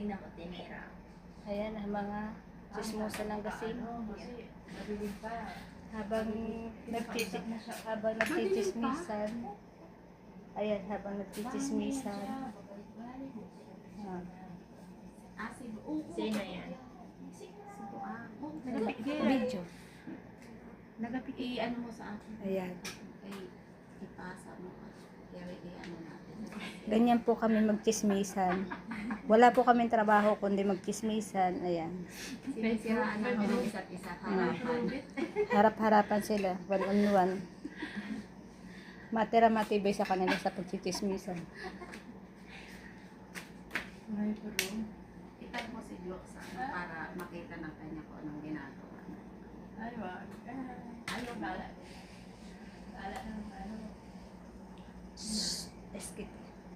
Tingnan mo, tinira. Ayan ang mga chismosa ng gasin. Nabilib pa. Habang nagchichismisan. Ayan, habang nagchichismisan. Sino yan? Video. I-ano mo sa akin. Ayan. Ay, ipasa mo. Kaya i-ano natin. Ganyan po kami magchismisan. Wala po kaming trabaho kundi magchismisan. Ayan. Sinisiraan namin ang isa't isa harapan. Harap-harapan sila. One on one. Matira matibay sa kanila sa pagchichismisan. Itag mo si Joke sa para makita ng kanya kung anong ginagawa. Ay, wag. Ayaw, bala. Bala ng ano. Skip.